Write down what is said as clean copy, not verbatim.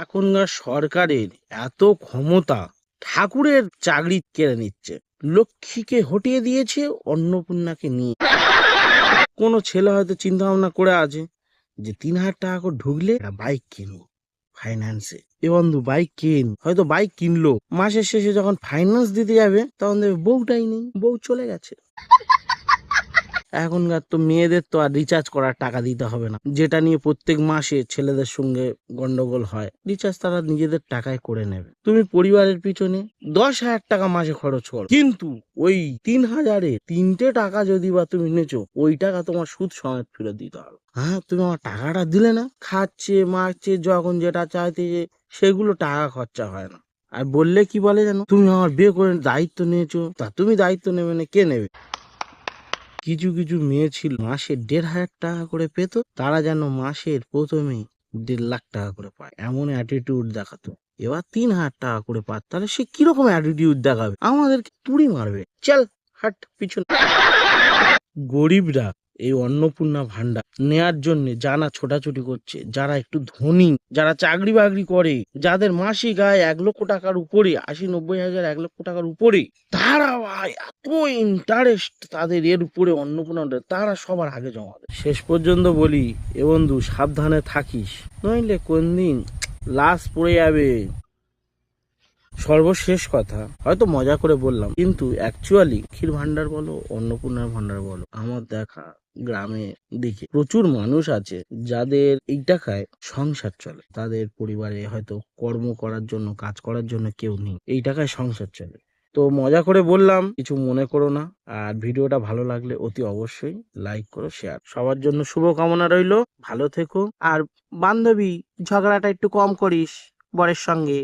এখনকার সরকারের এত ক্ষমতা, ঠাকুরের চাকরি কেড়ে নিচ্ছে, লক্ষ্মীকে হটিয়ে দিয়েছে অন্নপূর্ণাকে নিয়ে। কোনো ছেলে হয়তো চিন্তা ভাবনা করে আছে যে 3,000 টাকা করে ঢুকলে একটা বাইক কিনবো ফাইন্যান্সে। এ বন্ধু, বাইক হয়তো বাইক কিনলো, মাসের শেষে যখন ফাইন্যান্স দিতে যাবে তখন দেখবে বউটাই নেই, বউ চলে গেছে। এখনকার তো মেয়েদের তো আর রিচার্জ করার টাকা দিতে হবে না, যেটা নিয়ে প্রত্যেক মাসে ছেলেদের সঙ্গে গন্ডগোল হয়। রিচার্জ তারা নিজেদের টাকায় করে নেবে। তুমি পরিবারের পিছনে 10,000 টাকা মাসে খরচ করো, কিন্তু ওই 3,000-এ 3টে টাকা যদি বা তুমি নেচো, ওই টাকা তোমার সুদ সমেত ফেরত দিতে হবে। হ্যাঁ, তুমি আমার টাকাটা দিলে না, খাচ্ছে মারছে, যখন যেটা চাইতে সেগুলো টাকা খরচা হয় না। আর বললে কি বলে জানো, তুমি আমার বিয়ে করে দায়িত্ব নিয়েছো, তা তুমি দায়িত্ব নেবে না, কে নেবে? কিছু কিছু মেয়ে ছিল মাসে 1,500 টাকা করে পেত, তারা যেন মাসের প্রথমে 1,50,000 টাকা করে পায়, এমন অ্যাটিটিউড দেখাতো। এবার 3,000 টাকা করে পায়, তাহলে সে কিরকম অ্যাটিটিউড দেখাবে, আমাদেরকে তুড়ি মারবে, চল হাট পিছনে। গরিবরা এই অন্নপূর্ণা ভান্ডার নেয়ার জন্য যারা ছোটাছুটি করছে, যারা একটু ধনী, যারা চাকরি বাকরি করে, যাদের মাসিক আয় 1,00,000 টাকার উপরে, 80-90 হাজার, 1,00,000 টাকার উপরে, তারা ভাই এত ইন্টারেস্ট তাদের এর উপরে অন্নপূর্ণা, তারা সবার আগে জমা দেয়। শেষ পর্যন্ত বলি এ বন্ধু, সাবধানে থাকিস, নইলে কোনদিন লাশ পড়ে যাবে। সর্বশেষ কথা, হয়তো মজা করে বললাম, কিন্তু অ্যাকচুয়ালি লক্ষ্মীর ভান্ডার বলো, অন্নপূর্ণার ভান্ডার বলো, আমার দেখা গ্রামে দিকে প্রচুর মানুষ আছে যাদের এই টাকায় সংসার চলে। তাদের পরিবারে হয়তো কর্ম করার জন্য, কাজ করার জন্য কেউ নেই, এই টাকায় সংসার চলে। তো মজা করে বললাম, কিছু মনে করো না। আর ভিডিওটা ভালো লাগলে অতি অবশ্যই লাইক করো, শেয়ার। সবার জন্য শুভ কামনা রইলো, ভালো থেকো। আর বান্ধবী, ঝগড়াটা একটু কম করিস বরের সঙ্গে।